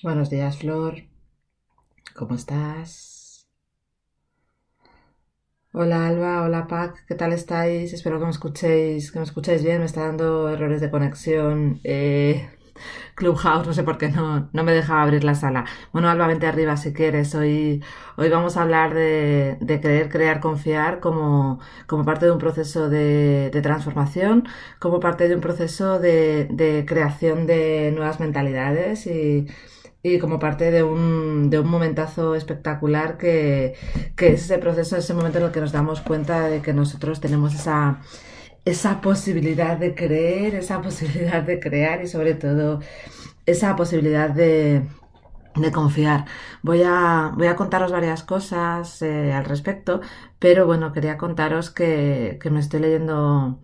Buenos días, Flor. ¿Cómo estás? Hola, Alba. Hola, Pac. ¿Qué tal estáis? Espero que me escuchéis bien. Me está dando errores de conexión. Clubhouse, no sé por qué no me deja abrir la sala. Bueno, Alba, vente arriba si quieres. Hoy vamos a hablar de creer, crear, confiar como parte de un proceso de transformación, como parte de un proceso de creación de nuevas mentalidades y como parte de un momentazo espectacular que es ese proceso, ese momento en el que nos damos cuenta de que nosotros tenemos esa posibilidad de creer, esa posibilidad de crear y sobre todo esa posibilidad de confiar. Voy a contaros varias cosas al respecto, pero bueno, quería contaros que me estoy leyendo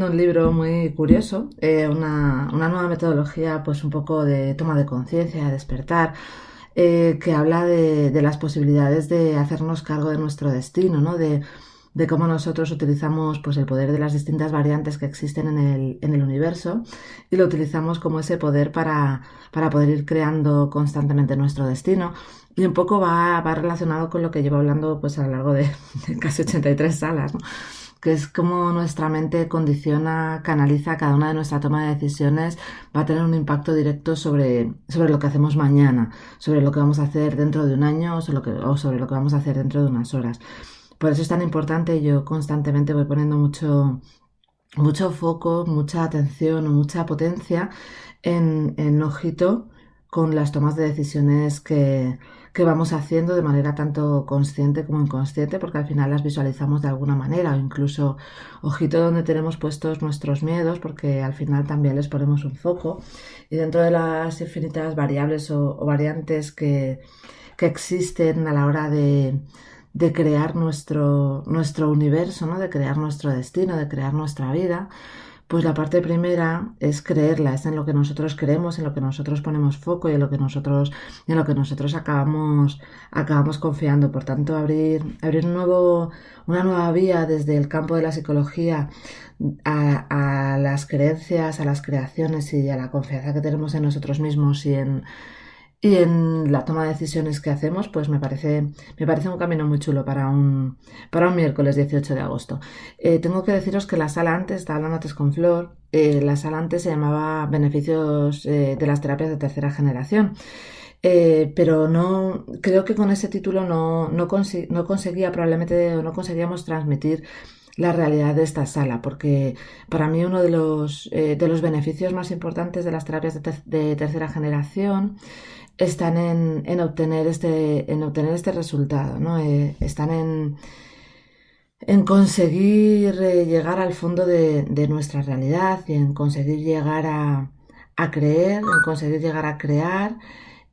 un libro muy curioso, una nueva metodología, pues un poco de toma de conciencia, de despertar, que habla de las posibilidades de hacernos cargo de nuestro destino, ¿no? De cómo nosotros utilizamos pues, el poder de las distintas variantes que existen en el universo y lo utilizamos como ese poder para poder ir creando constantemente nuestro destino. Y un poco va relacionado con lo que llevo hablando pues, a lo largo de casi 83 salas, ¿no? Que es como nuestra mente condiciona, canaliza cada una de nuestras tomas de decisiones, va a tener un impacto directo sobre lo que hacemos mañana, sobre lo que vamos a hacer dentro de un año o sobre lo que vamos a hacer dentro de unas horas. Por eso es tan importante y yo constantemente voy poniendo mucho foco, mucha atención o mucha potencia en ojito con las tomas de decisiones que vamos haciendo de manera tanto consciente como inconsciente, porque al final las visualizamos de alguna manera, o incluso ojito donde tenemos puestos nuestros miedos, porque al final también les ponemos un foco. Y dentro de las infinitas variables o variantes que existen a la hora de crear nuestro universo, ¿no? De crear nuestro destino, de crear nuestra vida, pues la parte primera es creerla, es en lo que nosotros creemos, en lo que nosotros ponemos foco y en lo que nosotros acabamos confiando. Por tanto, abrir una nueva vía desde el campo de la psicología a las creencias, a las creaciones y a la confianza que tenemos en nosotros mismos y en la toma de decisiones que hacemos, pues me parece un camino muy chulo para un miércoles 18 de agosto. Tengo que deciros que la sala antes, estaba hablando antes con Flor, la sala antes se llamaba Beneficios de las terapias de tercera generación. Pero no creo que con ese título no conseguía probablemente o no conseguíamos transmitir la realidad de esta sala, porque para mí uno de los beneficios más importantes de las terapias de tercera generación están en obtener este resultado, ¿no? Están en conseguir llegar al fondo de nuestra realidad y en conseguir llegar a creer, en conseguir llegar a crear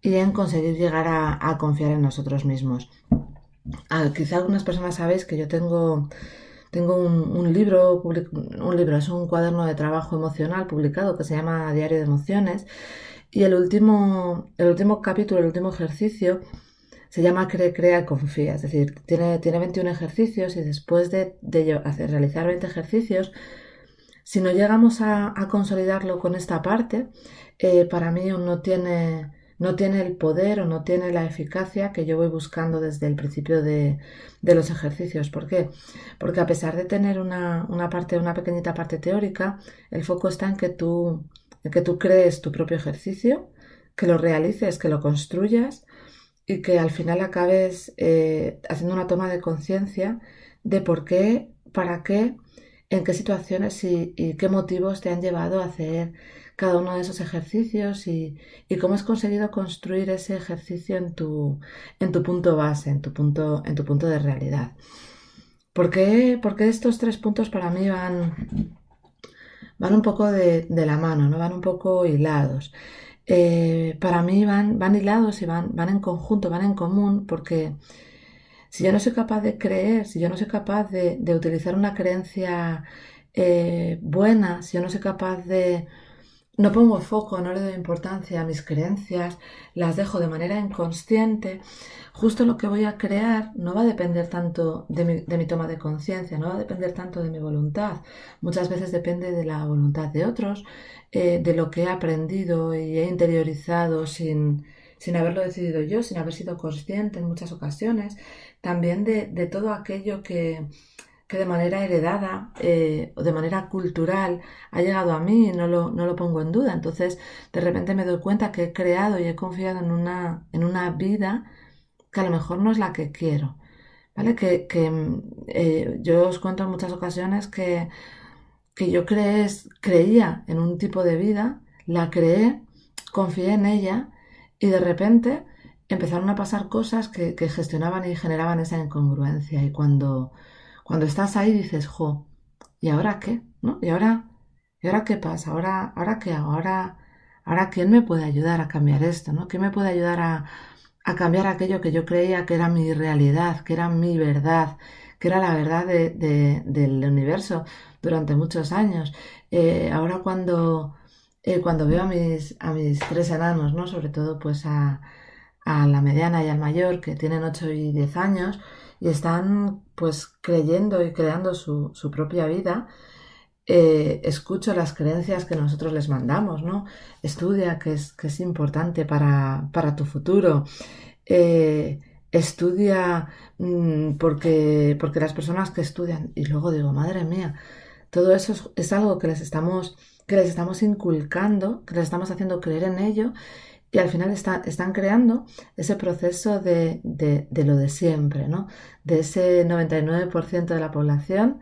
y en conseguir llegar a confiar en nosotros mismos. Quizá algunas personas sabéis que yo tengo un libro, es un cuaderno de trabajo emocional publicado que se llama Diario de Emociones y el último capítulo, el último ejercicio se llama Cree, Crea y Confía. Es decir, tiene 21 ejercicios y después de realizar 20 ejercicios, si no llegamos a consolidarlo con esta parte, para mí no tiene el poder o no tiene la eficacia que yo voy buscando desde el principio de los ejercicios. ¿Por qué? Porque a pesar de tener una pequeñita parte teórica, el foco está en que tú crees tu propio ejercicio, que lo realices, que lo construyas y que al final acabes haciendo una toma de conciencia de por qué, para qué, en qué situaciones y qué motivos te han llevado a hacer cada uno de esos ejercicios y cómo has conseguido construir ese ejercicio en tu punto base, en tu punto de realidad. ¿Por qué estos tres puntos para mí van un poco de la mano, ¿no? Van un poco hilados? Para mí van hilados y van en conjunto, van en común, porque si yo no soy capaz de creer, si yo no soy capaz de utilizar una creencia buena, si yo no soy capaz no pongo foco, no le doy importancia a mis creencias, las dejo de manera inconsciente, justo lo que voy a crear no va a depender tanto de mi toma de conciencia, no va a depender tanto de mi voluntad. Muchas veces depende de la voluntad de otros, de lo que he aprendido y he interiorizado sin haberlo decidido yo, sin haber sido consciente en muchas ocasiones. También de todo aquello que de manera heredada o de manera cultural ha llegado a mí y no lo pongo en duda. Entonces, de repente me doy cuenta que he creado y he confiado en una vida que a lo mejor no es la que quiero. ¿Vale? Yo os cuento en muchas ocasiones que yo creía en un tipo de vida, la creé, confié en ella y de repente empezaron a pasar cosas que gestionaban y generaban esa incongruencia. Y cuando estás ahí dices, jo, ¿y ahora qué? ¿No? ¿Y ahora qué pasa? ¿Ahora qué hago? ¿Ahora quién me puede ayudar a cambiar esto? ¿No? ¿Quién me puede ayudar a cambiar aquello que yo creía que era mi realidad, que era mi verdad, que era la verdad del universo durante muchos años? Ahora cuando veo a mis tres enanos, ¿no? Sobre todo pues a la mediana y al mayor, que tienen 8 y 10 años, y están pues creyendo y creando su propia vida, escucho las creencias que nosotros les mandamos, ¿no? Estudia, que es importante para tu futuro. Estudia porque las personas que estudian, y luego digo, madre mía, todo eso es algo que les estamos inculcando, que les estamos haciendo creer en ello, y al final están creando ese proceso de lo de siempre, ¿no? De ese 99% de la población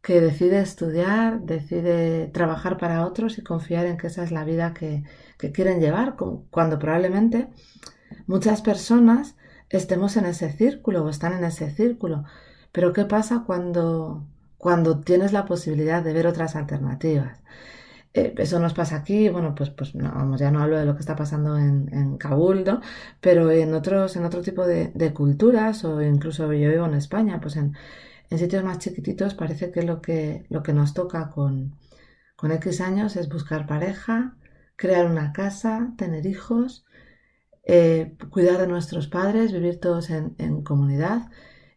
que decide estudiar, decide trabajar para otros y confiar en que esa es la vida que quieren llevar, cuando probablemente muchas personas estemos en ese círculo o están en ese círculo. Pero ¿qué pasa cuando tienes la posibilidad de ver otras alternativas? Eso nos pasa aquí, bueno, pues no, vamos, ya no hablo de lo que está pasando en Kabul, ¿no? Pero en otro tipo de culturas, o incluso yo vivo en España, pues en sitios más chiquititos parece que lo que nos toca con X años es buscar pareja, crear una casa, tener hijos, cuidar de nuestros padres, vivir todos en comunidad.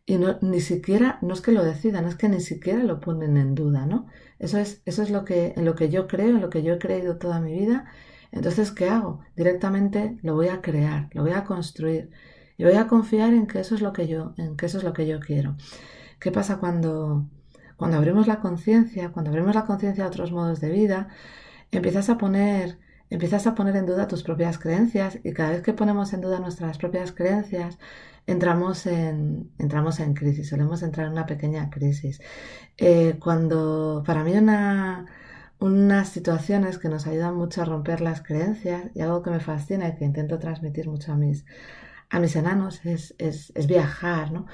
Y no, ni siquiera, no es que lo decidan, es que ni siquiera lo ponen en duda, ¿no? Eso es en lo que yo creo, en lo que yo he creído toda mi vida. Entonces, ¿qué hago? Directamente lo voy a crear, lo voy a construir. Y voy a confiar en que eso es lo que en que eso es lo que yo quiero. ¿Qué pasa cuando cuando abrimos la conciencia a otros modos de vida, empiezas a poner, empiezas a poner en duda tus propias creencias, y cada vez que ponemos en duda nuestras propias creencias, entramos en crisis, solemos entrar en una pequeña crisis. Para mí unas situaciones que nos ayudan mucho a romper las creencias, y algo que me fascina y que intento transmitir mucho a mis enanos, es viajar, ¿no?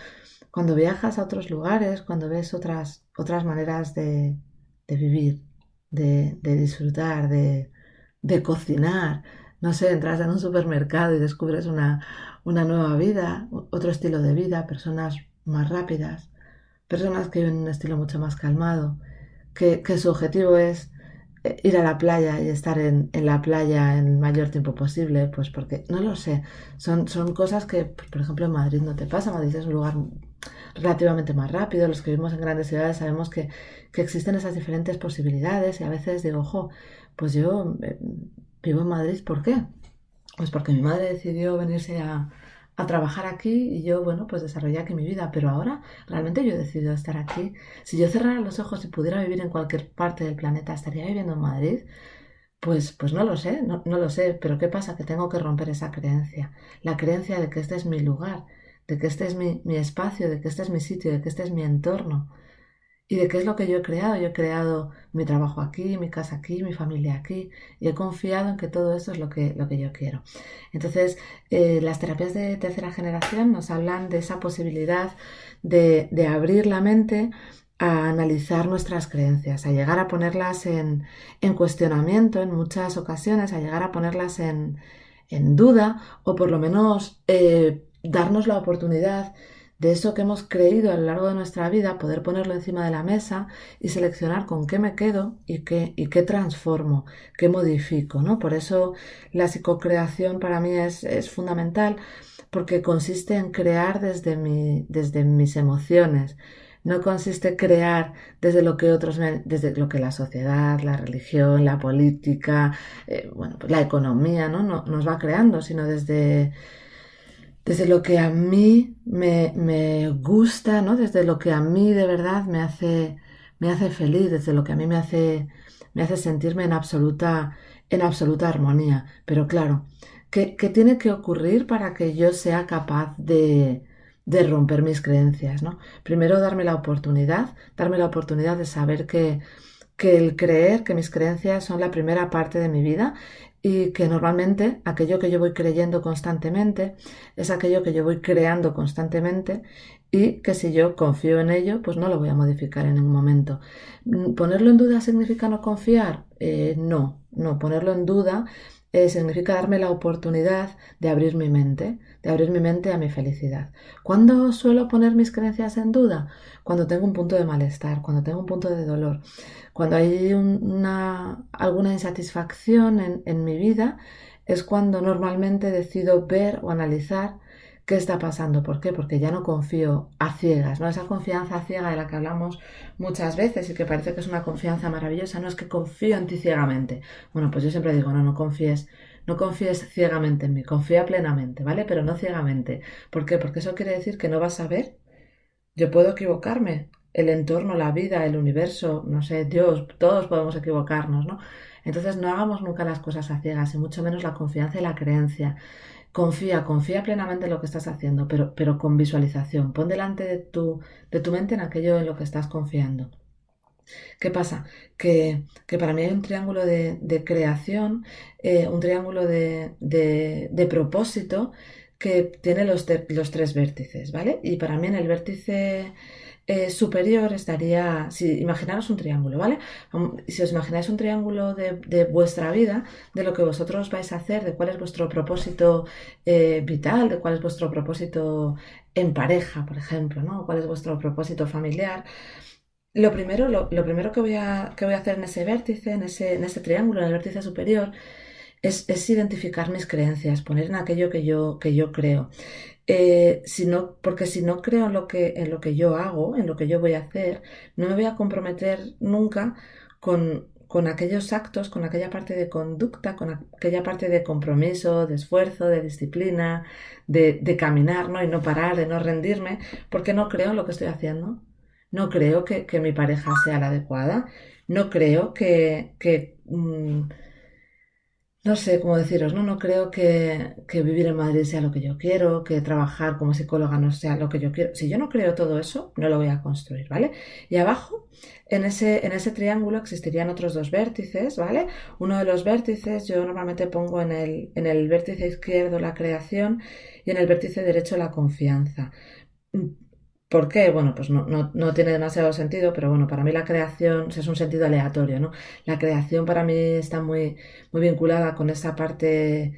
Cuando viajas a otros lugares, cuando ves otras maneras de vivir, de disfrutar, de cocinar, no sé, entras en un supermercado y descubres una nueva vida, otro estilo de vida, personas más rápidas, personas que viven un estilo mucho más calmado, que su objetivo es ir a la playa y estar en la playa en el mayor tiempo posible, pues porque, no lo sé, son cosas que, por ejemplo, en Madrid no te pasa. Madrid es un lugar relativamente más rápido. Los que vivimos en grandes ciudades sabemos que existen esas diferentes posibilidades, y a veces digo, ojo, pues yo vivo en Madrid, ¿por qué? Pues porque mi madre decidió venirse a trabajar aquí, y yo, bueno, pues desarrollé aquí mi vida, pero ahora realmente yo he decidido estar aquí. Si yo cerrara los ojos y pudiera vivir en cualquier parte del planeta, ¿estaría viviendo en Madrid? Pues no lo sé, no lo sé, pero ¿qué pasa? Que tengo que romper esa creencia, la creencia de que este es mi lugar, de que este es mi espacio, de que este es mi sitio, de que este es mi entorno. ¿Y de qué es lo que yo he creado? Yo he creado mi trabajo aquí, mi casa aquí, mi familia aquí, y he confiado en que todo eso es lo que yo quiero. Entonces, las terapias de tercera generación nos hablan de esa posibilidad de abrir la mente a analizar nuestras creencias, a llegar a ponerlas en cuestionamiento en muchas ocasiones, a llegar a ponerlas en duda, o por lo menos darnos la oportunidad de eso que hemos creído a lo largo de nuestra vida, poder ponerlo encima de la mesa y seleccionar con qué me quedo y qué transformo, qué modifico, ¿no? Por eso la psicocreación para mí es fundamental, porque consiste en crear desde mis emociones. No consiste en crear desde lo que desde lo que la sociedad, la religión, la política, bueno, pues la economía, ¿no? Nos va creando, sino desde lo que a mí me gusta, ¿no? Desde lo que a mí de verdad me hace feliz, desde lo que a mí me hace sentirme en absoluta armonía. Pero claro, ¿qué tiene que ocurrir para que yo sea capaz de romper mis creencias, ¿no? Primero darme la oportunidad de saber que el creer que mis creencias son la primera parte de mi vida y que normalmente aquello que yo voy creyendo constantemente es aquello que yo voy creando constantemente y que si yo confío en ello, pues no lo voy a modificar en ningún momento. ¿Ponerlo en duda significa no confiar? No, ponerlo en duda significa darme la oportunidad de abrir mi mente a mi felicidad. ¿Cuándo suelo poner mis creencias en duda? Cuando tengo un punto de malestar, cuando tengo un punto de dolor, cuando hay alguna insatisfacción en mi vida, es cuando normalmente decido ver o analizar qué está pasando. ¿Por qué? Porque ya no confío a ciegas, ¿no? Esa confianza ciega de la que hablamos muchas veces y que parece que es una confianza maravillosa, no es que confío en ti ciegamente. Bueno, pues yo siempre digo, no confíes ciegamente en mí, confía plenamente, ¿vale? Pero no ciegamente. ¿Por qué? Porque eso quiere decir que no vas a ver. Yo puedo equivocarme, el entorno, la vida, el universo, no sé, Dios, todos podemos equivocarnos, ¿no? Entonces no hagamos nunca las cosas a ciegas y mucho menos la confianza y la creencia. Confía plenamente en lo que estás haciendo, pero con visualización. Pon delante de tu mente en aquello en lo que estás confiando. ¿Qué pasa? Que para mí hay un triángulo de creación, un triángulo de propósito que tiene los tres vértices, ¿vale? Y para mí en el vértice superior estaría, si imaginaros un triángulo, ¿vale? Si os imagináis un triángulo de vuestra vida, de lo que vosotros vais a hacer, de cuál es vuestro propósito vital, de cuál es vuestro propósito en pareja, por ejemplo, ¿no? ¿Cuál es vuestro propósito familiar? Lo primero que voy a hacer en ese vértice, en ese triángulo, en el vértice superior, es identificar mis creencias, poner en aquello que yo creo. Porque si no creo en lo que yo hago, en lo que yo voy a hacer, no me voy a comprometer nunca con aquellos actos, con aquella parte de conducta, con aquella parte de compromiso, de esfuerzo, de disciplina, de caminar, ¿no? Y no parar, de no rendirme, porque no creo en lo que estoy haciendo. No creo que mi pareja sea la adecuada. No creo no sé cómo deciros, ¿no? No creo que vivir en Madrid sea lo que yo quiero, que trabajar como psicóloga no sea lo que yo quiero. Si yo no creo todo eso, no lo voy a construir, ¿vale? Y abajo, en ese triángulo existirían otros dos vértices, ¿vale? Uno de los vértices yo normalmente pongo en el vértice izquierdo la creación y en el vértice derecho la confianza. ¿Por qué? Bueno, pues no tiene demasiado sentido, pero bueno, para mí la creación es un sentido aleatorio, ¿no? La creación para mí está muy vinculada con esa parte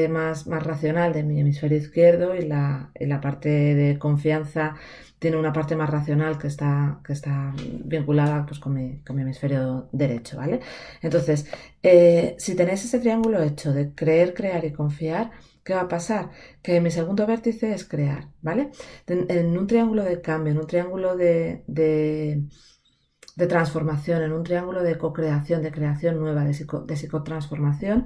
más racional de mi hemisferio izquierdo y la parte de confianza tiene una parte más racional que está vinculada pues, con mi hemisferio derecho, ¿vale? Entonces, si tenéis ese triángulo hecho de creer, crear y confiar, ¿qué va a pasar? Que mi segundo vértice es crear, ¿vale? En un triángulo de cambio, en un triángulo de transformación, en un triángulo de co-creación, de creación nueva, de psicotransformación,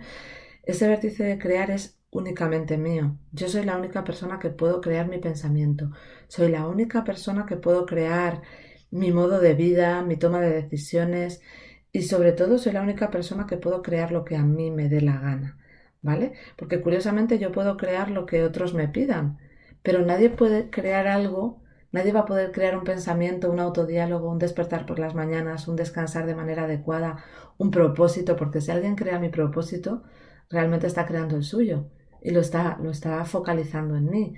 ese vértice de crear es únicamente mío. Yo soy la única persona que puedo crear mi pensamiento. Soy la única persona que puedo crear mi modo de vida, mi toma de decisiones y sobre todo soy la única persona que puedo crear lo que a mí me dé la gana, ¿vale? Porque curiosamente yo puedo crear lo que otros me pidan, pero nadie puede crear algo, nadie va a poder crear un pensamiento, un autodiálogo, un despertar por las mañanas, un descansar de manera adecuada, un propósito, porque si alguien crea mi propósito, realmente está creando el suyo y lo está focalizando en mí.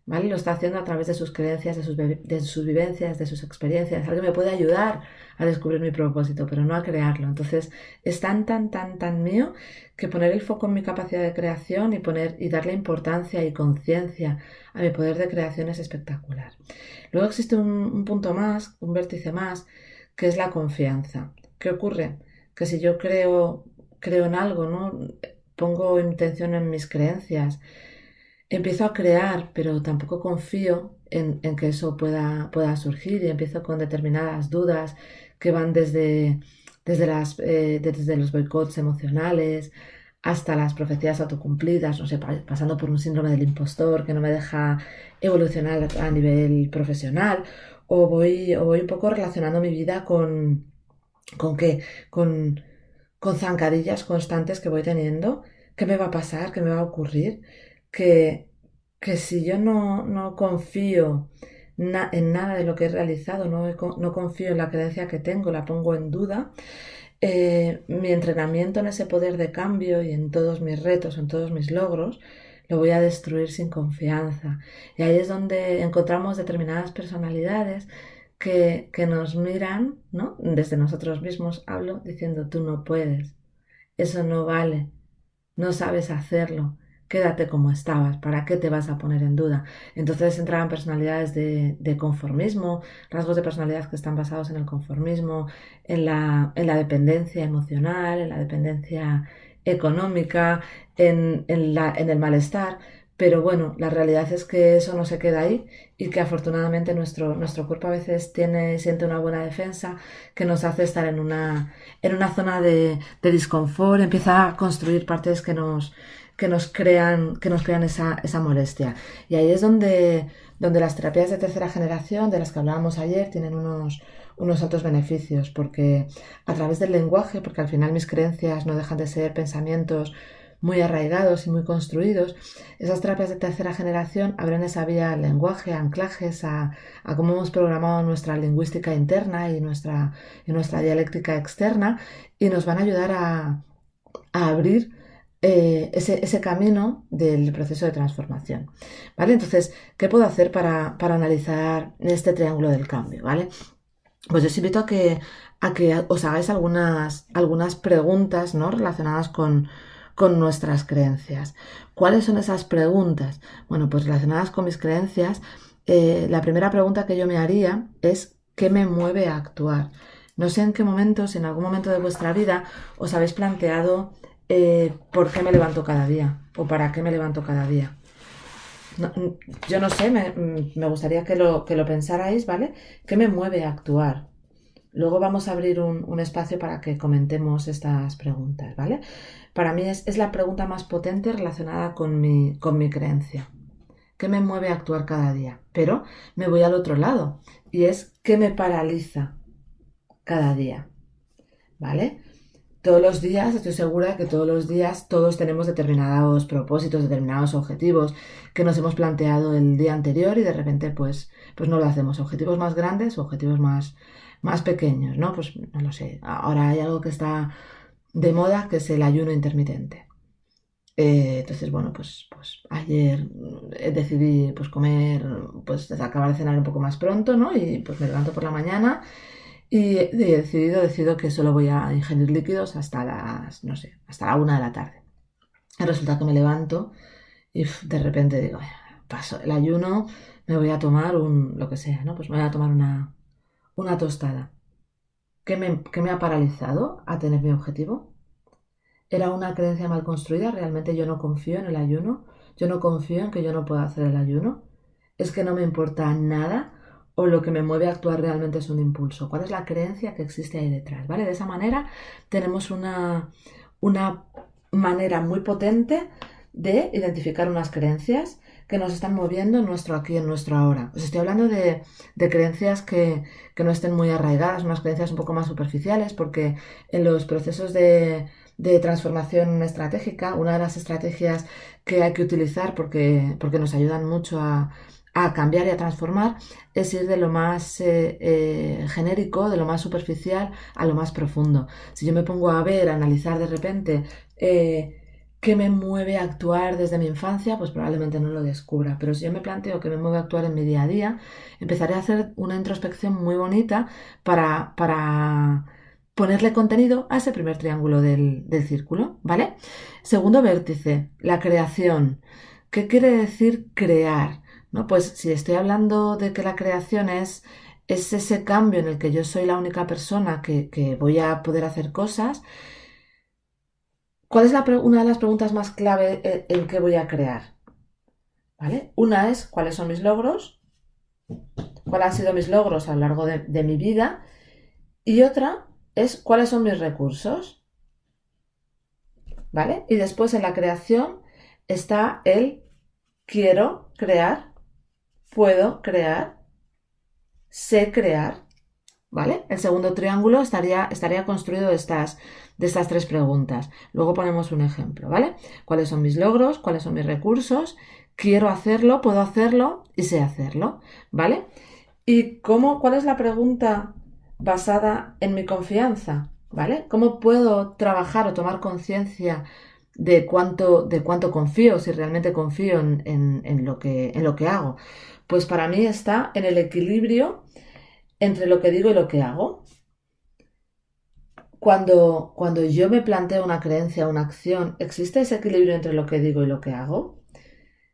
¿vale? Lo está haciendo a través de sus creencias, de sus vivencias, de sus experiencias. Alguien me puede ayudar a descubrir mi propósito, pero no a crearlo. Entonces, es tan mío que poner el foco en mi capacidad de creación y darle importancia y conciencia a mi poder de creación es espectacular. Luego existe un punto más, un vértice más, que es la confianza. ¿Qué ocurre? Que si yo creo en algo, ¿no? Pongo intención en mis creencias, empiezo a crear, pero tampoco confío en que eso pueda surgir y empiezo con determinadas dudas que van desde los boicots emocionales hasta las profecías autocumplidas, no sé, pasando por un síndrome del impostor que no me deja evolucionar a nivel profesional, o voy un poco relacionando mi vida ¿con qué? Con zancadillas constantes que voy teniendo. ¿Qué me va a pasar? ¿Qué me va a ocurrir? Que, que si yo no confío en nada de lo que he realizado, no confío en la creencia que tengo, la pongo en duda, mi entrenamiento en ese poder de cambio y en todos mis retos, en todos mis logros, lo voy a destruir sin confianza. Y ahí es donde encontramos determinadas personalidades que nos miran, ¿no? Desde nosotros mismos hablo diciendo, tú no puedes, eso no vale, no sabes hacerlo, quédate como estabas, ¿para qué te vas a poner en duda? Entonces entraban personalidades de conformismo, rasgos de personalidad que están basados en el conformismo, en la dependencia emocional, en la dependencia económica, en el malestar. Pero bueno, la realidad es que eso no se queda ahí y que afortunadamente nuestro cuerpo a veces siente una buena defensa que nos hace estar en una zona de disconfort, empieza a construir partes que nos crean esa molestia. Y ahí es donde las terapias de tercera generación, de las que hablábamos ayer, tienen unos altos beneficios, porque a través del lenguaje, porque al final mis creencias no dejan de ser pensamientos muy arraigados y muy construidos, esas terapias de tercera generación abren esa vía al lenguaje, a anclajes, a cómo hemos programado nuestra lingüística interna y nuestra dialéctica externa, y nos van a ayudar a abrir ese camino del proceso de transformación. ¿Vale? Entonces, ¿qué puedo hacer para analizar este triángulo del cambio? ¿Vale? Pues yo os invito a que os hagáis algunas preguntas, ¿no? Relacionadas con nuestras creencias. ¿Cuáles son esas preguntas? Bueno, pues relacionadas con mis creencias, la primera pregunta que yo me haría es ¿qué me mueve a actuar? No sé en qué momento, si en algún momento de vuestra vida os habéis planteado por qué me levanto cada día o para qué me levanto cada día. No, yo no sé, me gustaría que lo pensarais, ¿vale? ¿Qué me mueve a actuar? Luego vamos a abrir un espacio para que comentemos estas preguntas, ¿vale? Para mí es la pregunta más potente relacionada con mi creencia. ¿Qué me mueve a actuar cada día? Pero me voy al otro lado y es ¿qué me paraliza cada día? ¿Vale? Todos los días, estoy segura que todos los días todos tenemos determinados propósitos, determinados objetivos que nos hemos planteado el día anterior y de repente pues no lo hacemos. Objetivos más grandes o objetivos más pequeños, ¿no? Pues no lo sé. Ahora hay algo que está de moda que es el ayuno intermitente. Entonces, bueno, pues ayer decidí pues comer, pues acabar de cenar un poco más pronto, ¿no? Y pues me levanto por la mañana y decido que solo voy a ingerir líquidos hasta no sé, hasta la 1 de la tarde. Y resulta que me levanto y de repente digo, paso el ayuno, me voy a tomar lo que sea, ¿no? Pues me voy a tomar una tostada. ¿Qué me ha paralizado a tener mi objetivo? ¿Era una creencia mal construida? ¿Realmente yo no confío en el ayuno? ¿Yo no confío en que yo no pueda hacer el ayuno? ¿Es que no me importa nada? ¿O lo que me mueve a actuar realmente es un impulso? ¿Cuál es la creencia que existe ahí detrás? ¿Vale? De esa manera tenemos una manera muy potente de identificar unas creencias que nos están moviendo en nuestro aquí, en nuestro ahora. Os estoy hablando de creencias que no estén muy arraigadas, unas creencias un poco más superficiales, porque en los procesos de transformación estratégica, una de las estrategias que hay que utilizar porque nos ayudan mucho a cambiar y a transformar, es ir de lo más genérico, de lo más superficial a lo más profundo. Si yo me pongo a ver, a analizar de repente ¿Qué me mueve a actuar desde mi infancia? Pues probablemente no lo descubra, pero si yo me planteo que me mueve a actuar en mi día a día, empezaré a hacer una introspección muy bonita para ponerle contenido a ese primer triángulo del círculo, ¿vale? Segundo vértice, la creación. ¿Qué quiere decir crear? ¿No? Pues si estoy hablando de que la creación es ese cambio en el que yo soy la única persona que voy a poder hacer cosas. ¿Cuál es una de las preguntas más clave en qué voy a crear? ¿Vale? Una es cuáles son mis logros, cuáles han sido mis logros a lo largo de mi vida, y otra es cuáles son mis recursos, ¿vale? Y después en la creación está el quiero crear, puedo crear, sé crear, ¿vale? El segundo triángulo estaría construido de estas tres preguntas. Luego ponemos un ejemplo, ¿vale? ¿Cuáles son mis logros? ¿Cuáles son mis recursos? Quiero hacerlo, puedo hacerlo y sé hacerlo, ¿vale? ¿Y cuál es la pregunta basada en mi confianza? ¿Vale? ¿Cómo puedo trabajar o tomar conciencia de cuánto confío, si realmente confío en lo que hago? Pues para mí está en el equilibrio entre lo que digo y lo que hago. Cuando yo me planteo una creencia, una acción, ¿existe ese equilibrio entre lo que digo y lo que hago?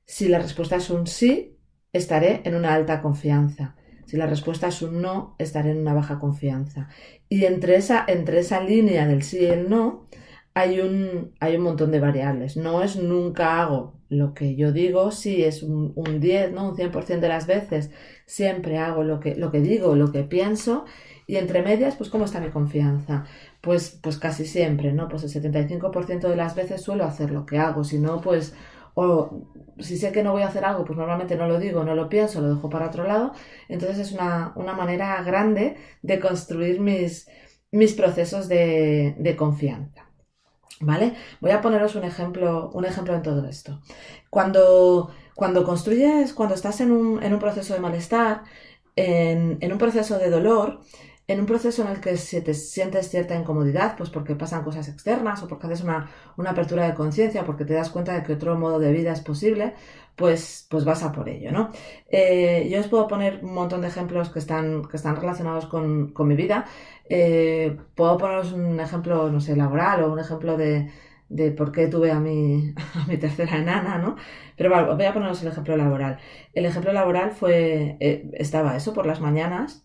Si la respuesta es un sí, estaré en una alta confianza. Si la respuesta es un no, estaré en una baja confianza. Y entre esa línea del sí y el no, hay un montón de variables. No es nunca hago lo que yo digo, sí es un 10, ¿no? Un 100% de las veces siempre hago lo que digo, lo que pienso. Y entre medias, pues ¿cómo está mi confianza? Pues casi siempre, ¿no? Pues el 75% de las veces suelo hacer lo que hago. Si no, pues o si sé que no voy a hacer algo, pues normalmente no lo digo, no lo pienso, lo dejo para otro lado. Entonces es una manera grande de construir mis procesos de confianza. ¿Vale? Voy a poneros un ejemplo en todo esto. Cuando estás en un proceso de malestar, en un proceso de dolor, en un proceso en el que se te sientes cierta incomodidad, pues porque pasan cosas externas o porque haces una apertura de conciencia, porque te das cuenta de que otro modo de vida es posible, pues vas a por ello, ¿no? Yo os puedo poner un montón de ejemplos que están relacionados con mi vida. Puedo poneros un ejemplo, no sé, laboral o un ejemplo de por qué tuve a mi, a mi tercera enana, ¿no? Pero vale, voy a poneros el ejemplo laboral. El ejemplo laboral estaba eso, por las mañanas,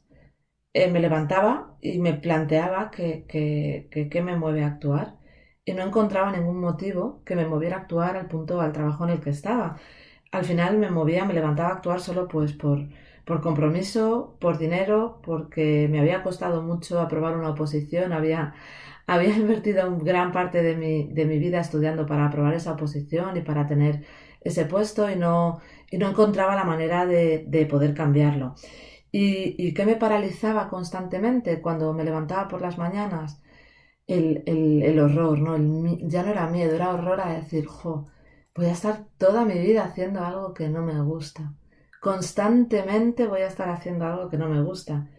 me levantaba y me planteaba que me mueve a actuar y no encontraba ningún motivo que me moviera a actuar al trabajo en el que estaba. Al final me levantaba a actuar solo pues por compromiso, por dinero, porque me había costado mucho aprobar una oposición, había invertido gran parte de mi vida estudiando para aprobar esa oposición y para tener ese puesto y no encontraba la manera de poder cambiarlo. ¿Y qué me paralizaba constantemente cuando me levantaba por las mañanas? El horror, ¿no? Ya no era miedo, era horror a decir, jo, voy a estar toda mi vida haciendo algo que no me gusta. Constantemente voy a estar haciendo algo que no me gusta.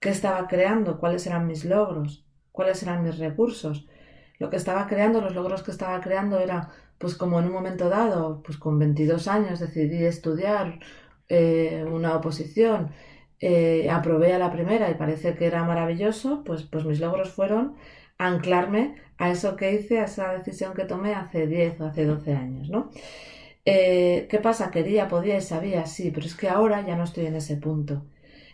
¿Qué estaba creando? ¿Cuáles eran mis logros? ¿Cuáles eran mis recursos? Lo que estaba creando, los logros que estaba creando era, pues como en un momento dado, pues con 22 años decidí estudiar una oposición, aprobé a la primera y parece que era maravilloso, pues mis logros fueron anclarme a eso que hice, a esa decisión que tomé hace 10 o hace 12 años, ¿no? ¿Qué pasa? Quería, podía y sabía, sí, pero es que ahora ya no estoy en ese punto.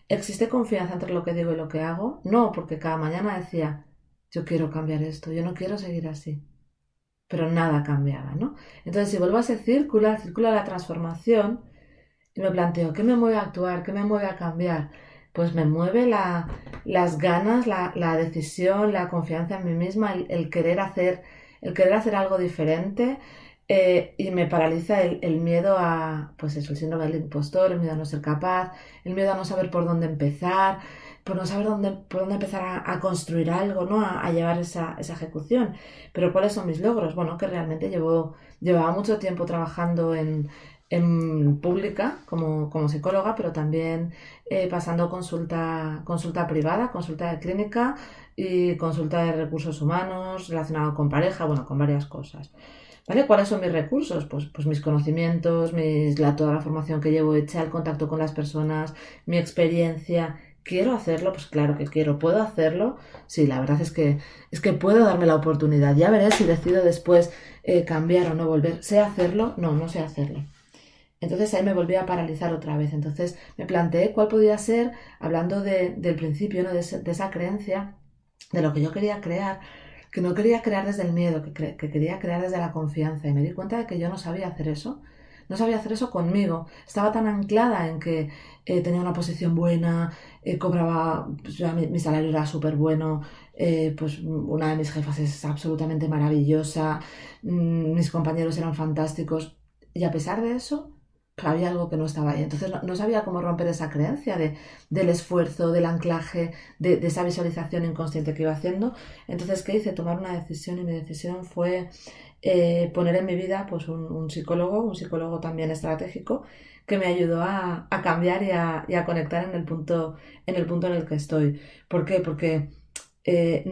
¿Existe confianza entre lo que digo y lo que hago? No, porque cada mañana decía, yo quiero cambiar esto, yo no quiero seguir así. Pero nada cambiaba, ¿no? Entonces, si vuelvo a ese círculo, al círculo de la transformación, y me planteo, ¿qué me mueve a actuar? ¿Qué me mueve a cambiar? Pues me mueve las ganas, la decisión, la confianza en mí misma, el querer hacer algo diferente, y me paraliza el miedo a, pues eso, el síndrome del impostor, el miedo a no ser capaz, el miedo a no saber por dónde empezar, por no saber por dónde empezar a construir algo, ¿no? A llevar esa ejecución. Pero ¿cuáles son mis logros? Bueno, que realmente llevaba mucho tiempo trabajando en pública como psicóloga, pero también pasando consulta privada, consulta de clínica y consulta de recursos humanos relacionado con pareja, bueno, con varias cosas. ¿Vale? ¿Cuáles son mis recursos? Pues mis conocimientos, toda la formación que llevo hecha, el contacto con las personas, mi experiencia. ¿Quiero hacerlo? Pues claro que quiero. ¿Puedo hacerlo? Sí, la verdad es que puedo darme la oportunidad. Ya veré si decido después cambiar o no volver. ¿Sé hacerlo? No, no sé hacerlo. Entonces ahí me volví a paralizar otra vez. Entonces me planteé cuál podía ser, hablando del principio, ¿no? De esa creencia, de lo que yo quería crear, que no quería crear desde el miedo, que quería crear desde la confianza. Y me di cuenta de que yo no sabía hacer eso. No sabía hacer eso conmigo. Estaba tan anclada en que tenía una posición buena, cobraba, pues, ya mi salario era súper bueno, pues una de mis jefas es absolutamente maravillosa, mis compañeros eran fantásticos. Y a pesar de eso, había algo que no estaba ahí. Entonces no sabía cómo romper esa creencia del esfuerzo, del anclaje, de esa visualización inconsciente que iba haciendo. Entonces, ¿qué hice? Tomar una decisión, y mi decisión fue poner en mi vida pues un psicólogo también estratégico, que me ayudó a cambiar y a conectar en el punto en el que estoy. ¿Por qué? Porque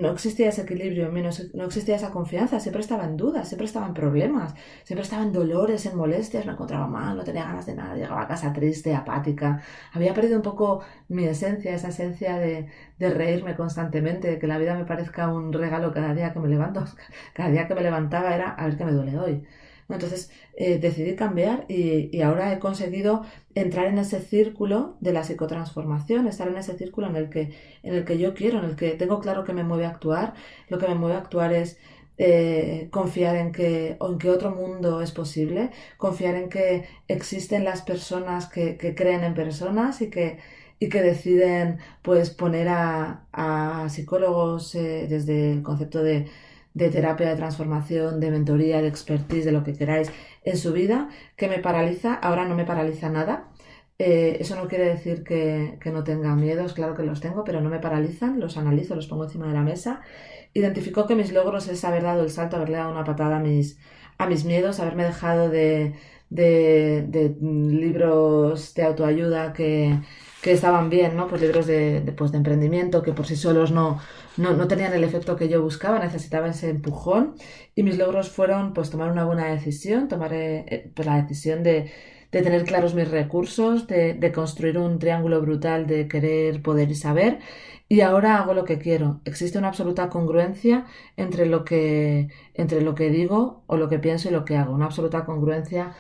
no existía ese equilibrio en mí, no existía esa confianza, siempre estaba en dudas, siempre estaba en problemas, siempre estaba en dolores, en molestias, me encontraba mal, no tenía ganas de nada, llegaba a casa triste, apática, había perdido un poco mi esencia, esa esencia de reírme constantemente, de que la vida me parezca un regalo cada día que me levanto, cada día que me levantaba era a ver qué me duele hoy. ¿No? Entonces decidí cambiar, y ahora he conseguido entrar en ese círculo de la psicotransformación, estar en ese círculo en el que yo quiero, en el que tengo claro que me mueve a actuar. Lo que me mueve a actuar es confiar en que otro mundo es posible, confiar en que existen las personas que creen en personas, y que deciden pues poner a psicólogos, desde el concepto de terapia de transformación, de mentoría, de expertise, de lo que queráis, en su vida. Que me paraliza, ahora no me paraliza nada. Eso no quiere decir que no tenga miedos, claro que los tengo, pero no me paralizan, los analizo, los pongo encima de la mesa. Identifico que mis logros es haber dado el salto, haberle dado una patada a mis miedos, haberme dejado de libros de autoayuda que estaban bien, ¿no? Pues libros de emprendimiento, que por sí solos no tenían el efecto que yo buscaba, necesitaba ese empujón. Y mis logros fueron pues tomar una buena decisión, tomar pues la decisión de tener claros mis recursos, de construir un triángulo brutal de querer, poder y saber. Y ahora hago lo que quiero. Existe una absoluta congruencia entre lo que digo o lo que pienso y lo que hago. Una absoluta congruencia,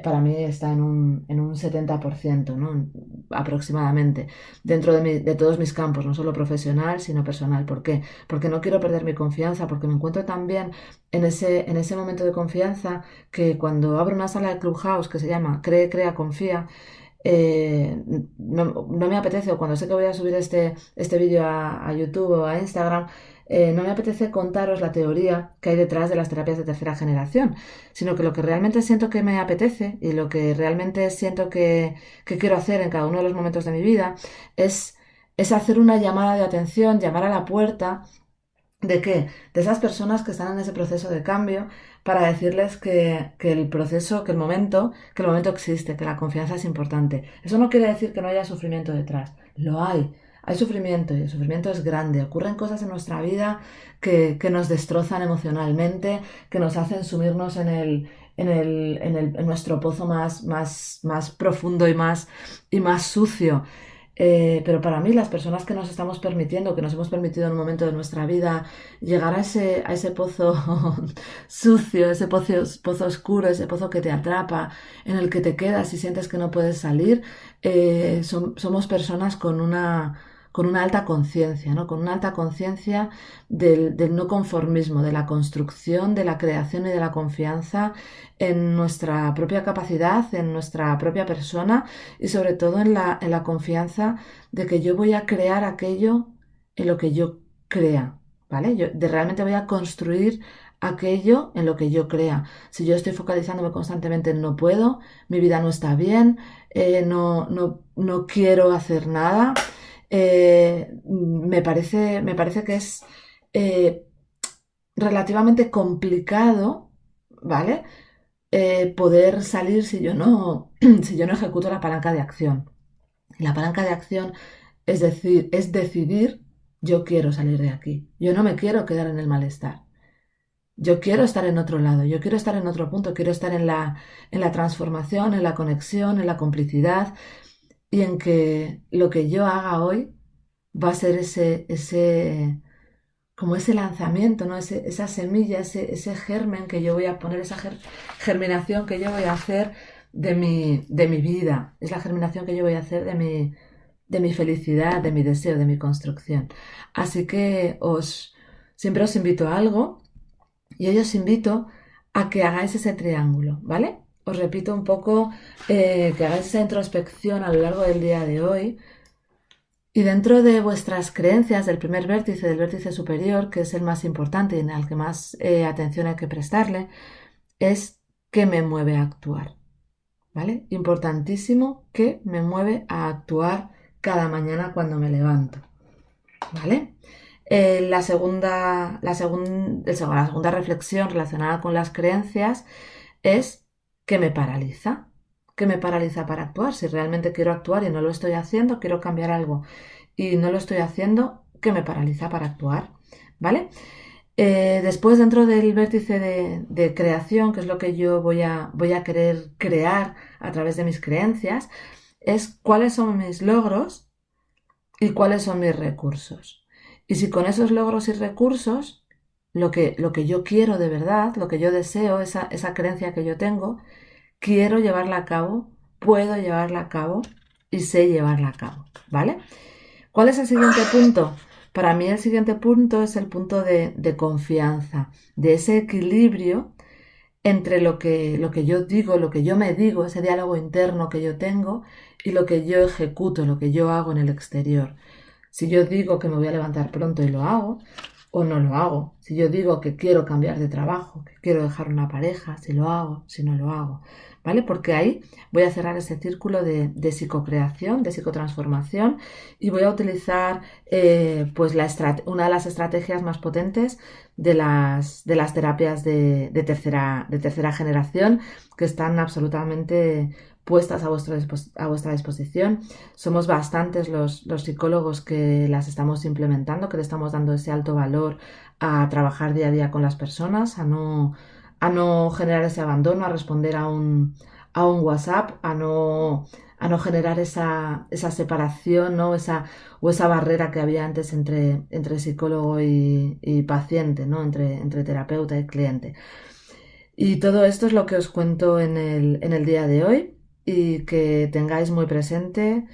para mí está en un 70%, ¿no? Aproximadamente, dentro de todos mis campos, no solo profesional, sino personal. ¿Por qué? Porque no quiero perder mi confianza, porque me encuentro también en ese momento de confianza, que cuando abro una sala de Clubhouse que se llama Cree, Crea, Confía, no me apetece, o cuando sé que voy a subir este vídeo a YouTube o a Instagram, no me apetece contaros la teoría que hay detrás de las terapias de tercera generación, sino que lo que realmente siento que me apetece, y lo que realmente siento que quiero hacer en cada uno de los momentos de mi vida, es hacer una llamada de atención, llamar a la puerta. ¿De qué? De esas personas que están en ese proceso de cambio, para decirles que el proceso, que el momento existe, que la confianza es importante. Eso no quiere decir que no haya sufrimiento detrás. Lo hay. Hay sufrimiento, y el sufrimiento es grande. Ocurren cosas en nuestra vida que nos destrozan emocionalmente, que nos hacen sumirnos en nuestro pozo más profundo y más sucio. Pero para mí, las personas que nos estamos permitiendo, que nos hemos permitido en un momento de nuestra vida llegar a ese pozo sucio, ese pozo oscuro, ese pozo que te atrapa, en el que te quedas y sientes que no puedes salir, somos personas con una alta conciencia, ¿no? Con una alta conciencia del no conformismo, de la construcción, de la creación y de la confianza en nuestra propia capacidad, en nuestra propia persona, y sobre todo en la confianza de que yo voy a crear aquello en lo que yo crea, ¿vale? Realmente voy a construir aquello en lo que yo crea. Si yo estoy focalizándome constantemente en no puedo, mi vida no está bien, no quiero hacer nada, me parece que es eh, relativamente complicado, ¿vale? Poder salir si yo no, si yo no ejecuto la palanca de acción. Y la palanca de acción es decir, decidir: yo quiero salir de aquí, yo no me quiero quedar en el malestar, yo quiero estar en otro lado, yo quiero estar en otro punto, quiero estar en la transformación, en la conexión, en la complicidad y en que lo que yo haga hoy va a ser como ese lanzamiento, ¿no? Esa semilla, ese germen que yo voy a poner, esa germinación que yo voy a hacer de mi vida, es la germinación que yo voy a hacer de mi felicidad, de mi deseo, de mi construcción. Así que siempre os invito a algo y hoy os invito a que hagáis ese triángulo, ¿vale? Os repito un poco, que hagáis esa introspección a lo largo del día de hoy y dentro de vuestras creencias del primer vértice, del vértice superior, que es el más importante y en el que más atención hay que prestarle, es qué me mueve a actuar, ¿vale? Importantísimo, qué me mueve a actuar cada mañana cuando me levanto, ¿vale? La segunda reflexión relacionada con las creencias es qué me paraliza. ¿Qué me paraliza para actuar? Si realmente quiero actuar y no lo estoy haciendo, quiero cambiar algo y no lo estoy haciendo, ¿qué me paraliza para actuar? ¿Vale? Después, dentro del vértice de creación, que es lo que yo voy a querer crear a través de mis creencias, es cuáles son mis logros y cuáles son mis recursos. Y si con esos logros y recursos, lo que yo quiero de verdad, lo que yo deseo, esa creencia que yo tengo, quiero llevarla a cabo, puedo llevarla a cabo y sé llevarla a cabo, ¿vale? ¿Cuál es el siguiente punto? Para mí el siguiente punto es el punto de confianza, de ese equilibrio entre lo que yo digo, lo que yo me digo, ese diálogo interno que yo tengo y lo que yo ejecuto, lo que yo hago en el exterior. Si yo digo que me voy a levantar pronto y lo hago, o no lo hago. Si yo digo que quiero cambiar de trabajo, que quiero dejar una pareja, si lo hago, si no lo hago. ¿Vale? Porque ahí voy a cerrar ese círculo de psicocreación, de psicotransformación y voy a utilizar pues una de las estrategias más potentes de las terapias de tercera generación que están absolutamente puestas a vuestra disposición. Somos bastantes los psicólogos que las estamos implementando, que le estamos dando ese alto valor a trabajar día a día con las personas, a no generar ese abandono, a responder a un WhatsApp, a no generar esa separación, ¿no? O esa barrera que había antes entre psicólogo y paciente, ¿no? Entre terapeuta y cliente. Y todo esto es lo que os cuento en el día de hoy y que tengáis muy presente,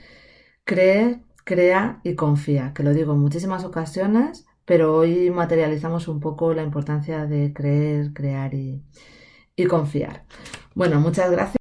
cree, crea y confía, que lo digo en muchísimas ocasiones, pero hoy materializamos un poco la importancia de creer, crear y confiar. Bueno, muchas gracias.